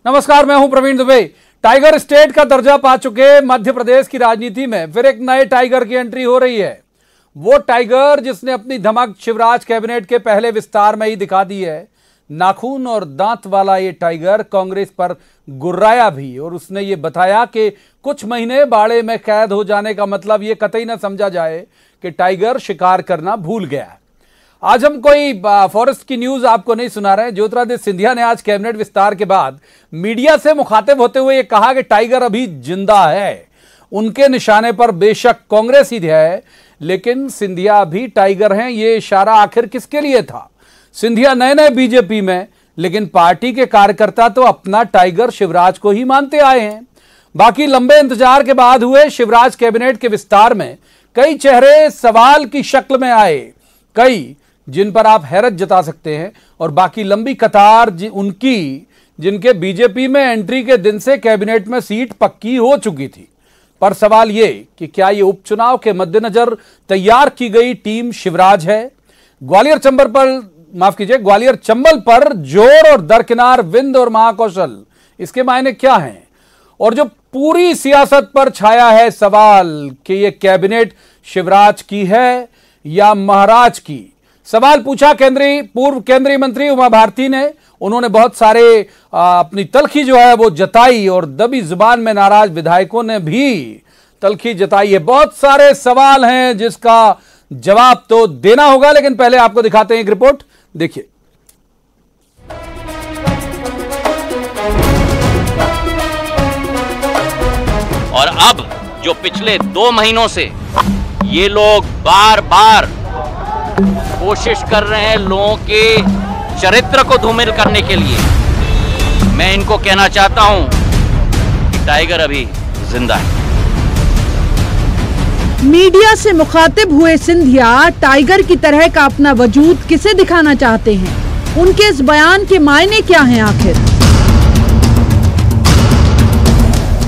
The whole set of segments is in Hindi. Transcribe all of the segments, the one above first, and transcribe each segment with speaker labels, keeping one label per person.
Speaker 1: नमस्कार, मैं हूं प्रवीण दुबे। टाइगर स्टेट का दर्जा पा चुके मध्य प्रदेश की राजनीति में फिर एक नए टाइगर की एंट्री हो रही है। वो टाइगर जिसने अपनी धमक शिवराज कैबिनेट के पहले विस्तार में ही दिखा दी है। नाखून और दांत वाला ये टाइगर कांग्रेस पर गुर्राया भी और उसने ये बताया कि कुछ महीने बाड़े में कैद हो जाने का मतलब ये कतई न समझा जाए कि टाइगर शिकार करना भूल गया है। आज हम कोई फॉरेस्ट की न्यूज आपको नहीं सुना रहे हैं। ज्योतिरादित्य सिंधिया ने आज कैबिनेट विस्तार के बाद मीडिया से मुखातिब होते हुए कहा कि टाइगर अभी जिंदा है। उनके निशाने पर बेशक कांग्रेस ही है, लेकिन सिंधिया भी टाइगर हैं। ये इशारा आखिर किसके लिए था? सिंधिया नए नए बीजेपी में, लेकिन पार्टी के कार्यकर्ता तो अपना टाइगर शिवराज को ही मानते आए हैं। बाकी लंबे इंतजार के बाद हुए शिवराज कैबिनेट के विस्तार में कई चेहरे सवाल की शक्ल में आए, कई जिन पर आप हैरत जता सकते हैं, और बाकी लंबी कतार उनकी जिनके बीजेपी में एंट्री के दिन से कैबिनेट में सीट पक्की हो चुकी थी। पर सवाल ये कि क्या ये उपचुनाव के मद्देनजर तैयार की गई टीम शिवराज है? ग्वालियर चंबल पर जोर और दरकिनार विंद और महाकौशल, इसके मायने क्या हैं? और जो पूरी सियासत पर छाया है सवाल कि ये कैबिनेट शिवराज की है या महाराज की। सवाल पूछा पूर्व केंद्रीय मंत्री उमा भारती ने। उन्होंने बहुत सारे अपनी तलखी जो है वो जताई और दबी जुबान में नाराज विधायकों ने भी तलखी जताई है। बहुत सारे सवाल हैं जिसका जवाब तो देना होगा, लेकिन पहले आपको दिखाते हैं एक रिपोर्ट, देखिए।
Speaker 2: और अब जो पिछले 2 महीनों से ये लोग बार बार कोशिश कर रहे हैं लोगों के चरित्र को धूमिल करने के लिए, मैं इनको कहना चाहता हूं कि टाइगर अभी जिंदा है।
Speaker 3: मीडिया से मुखातिब हुए सिंधिया टाइगर की तरह का अपना वजूद किसे दिखाना चाहते हैं? उनके इस बयान के मायने क्या हैं आखिर?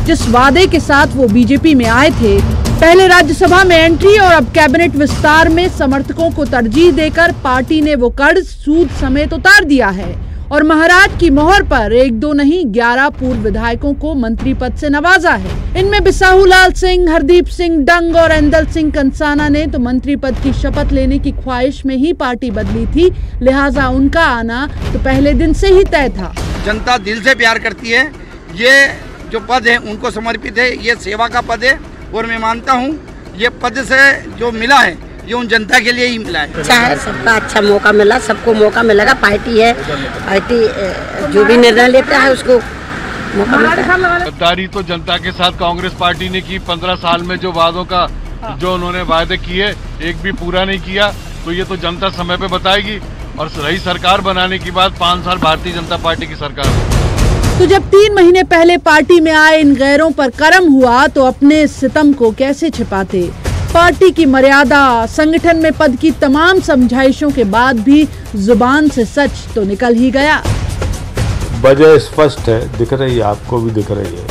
Speaker 3: जिस वादे के साथ वो बीजेपी में आए थे, पहले राज्यसभा में एंट्री और अब कैबिनेट विस्तार में समर्थकों को तरजीह देकर पार्टी ने वो कर्ज सूद समेत उतार दिया है और महाराज की मोहर पर 1-2 नहीं 11 पूर्व विधायकों को मंत्री पद से नवाजा है। इनमें बिसाहू लाल सिंह, हरदीप सिंह डंग और एंदल सिंह कंसाना ने तो मंत्री पद की शपथ लेने की ख्वाहिश में ही पार्टी बदली थी, लिहाजा उनका आना तो पहले दिन से ही तय था।
Speaker 4: जनता दिल से प्यार करती है। ये जो पद है उनको समर्पित है, ये सेवा का पद है और मैं मानता हूँ ये पद से जो मिला है ये उन जनता के लिए ही मिला है।
Speaker 5: अच्छा है, सबका अच्छा मौका मिला, सबको मौका मिलेगा। पार्टी है, पार्टी जो भी निर्णय लेता है उसको मौका मिलता है।
Speaker 6: गद्दारी तो जनता के साथ कांग्रेस पार्टी ने की। 15 साल में जो वादों का जो उन्होंने वादे किए एक भी पूरा नहीं किया, तो ये तो जनता समय पे बताएगी। और रही सरकार बनाने की बात, 5 साल भारतीय जनता पार्टी की सरकार।
Speaker 3: तो जब 3 महीने पहले पार्टी में आए इन गैरों पर करम हुआ तो अपने सितम को कैसे छिपाते? पार्टी की मर्यादा, संगठन में पद की तमाम समझाइशों के बाद भी जुबान से सच तो निकल ही गया।
Speaker 7: वजह स्पष्ट है, दिख रही है, आपको भी दिख रही है।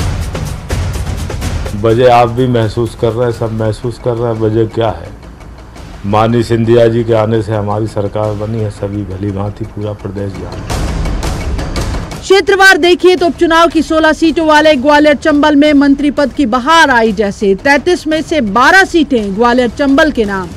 Speaker 7: वजह आप भी महसूस कर रहे हैं, सब महसूस कर रहे हैं। वजह क्या है? माननीय सिंधिया जी के आने से हमारी सरकार बनी है, सभी भली भांति पूरा प्रदेश जानता है।
Speaker 3: क्षेत्रवार देखिए तो उपचुनाव की 16 सीटों वाले ग्वालियर चंबल में मंत्री पद की बहार आई जैसे 33 में से 12 सीटें ग्वालियर चंबल के नाम।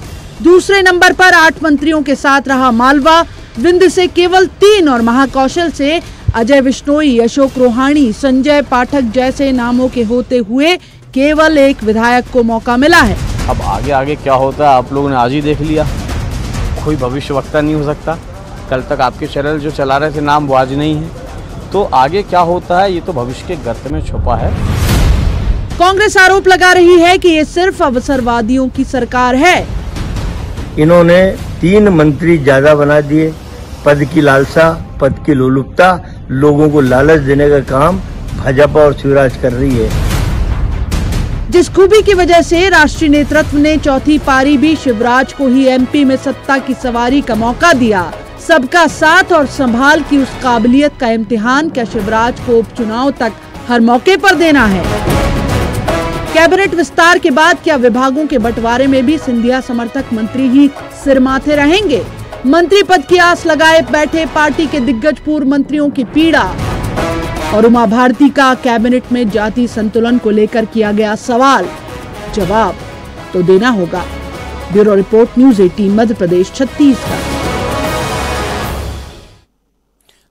Speaker 3: दूसरे नंबर पर 8 मंत्रियों के साथ रहा मालवा। विंध्य से केवल 3 और महाकौशल से अजय विश्नोई, अशोक रोहाणी, संजय पाठक जैसे नामों के होते हुए केवल एक विधायक को मौका मिला है।
Speaker 8: अब आगे क्या होता है आप लोगों ने आज ही देख लिया। कोई भविष्यवक्ता नहीं हो सकता। कल तक आपके चैनल जो चला रहे थे नाम वो आज नहीं है, तो आगे क्या होता है ये तो भविष्य के गर्त में छुपा है।
Speaker 3: कांग्रेस आरोप लगा रही है कि ये सिर्फ अवसरवादियों की सरकार है।
Speaker 9: इन्होंने 3 मंत्री ज्यादा बना दिए। पद की लालसा, पद की लोलुपता, लोगों को लालच देने का काम भाजपा और शिवराज कर रही है।
Speaker 3: जिस खूबी की वजह से राष्ट्रीय नेतृत्व ने चौथी पारी भी शिवराज को ही एमपी में सत्ता की सवारी का मौका दिया। सबका साथ और संभाल की उस काबिलियत का इम्तिहान क्या शिवराज को उपचुनाव तक हर मौके पर देना है? कैबिनेट विस्तार के बाद क्या विभागों के बंटवारे में भी सिंधिया समर्थक मंत्री ही सिरमाथे रहेंगे? मंत्री पद की आस लगाए बैठे पार्टी के दिग्गज पूर्व मंत्रियों की पीड़ा। और उमा भारती का कैबिनेट में जाति संतुलन को लेकर किया गया सवाल, जवाब तो देना होगा। Bureau report, news 18 Madhya Pradesh, Chhattisgarh.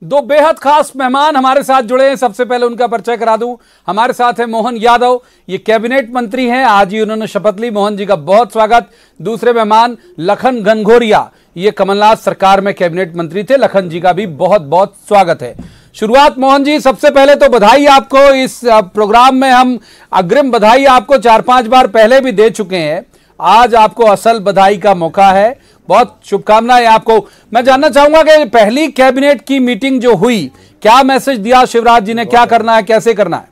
Speaker 1: दो बेहद खास मेहमान हमारे साथ जुड़े हैं। सबसे पहले उनका परिचय करा दूं। हमारे साथ है मोहन यादव, ये कैबिनेट मंत्री हैं, आज ही उन्होंने शपथ ली। मोहन जी का बहुत स्वागत। दूसरे मेहमान लखन घनघोरिया, ये कमलनाथ सरकार में कैबिनेट मंत्री थे। लखन जी का भी बहुत बहुत स्वागत है। शुरुआत मोहन जी, सबसे पहले तो बधाई आपको। इस प्रोग्राम में हम अग्रिम बधाई आपको 4-5 बार पहले भी दे चुके हैं, आज आपको असल बधाई का मौका है। बहुत शुभकामनाएं आपको। मैं जानना चाहूंगा कि पहली कैबिनेट की मीटिंग जो हुई, क्या मैसेज दिया शिवराज जी ने, क्या करना है, कैसे करना है?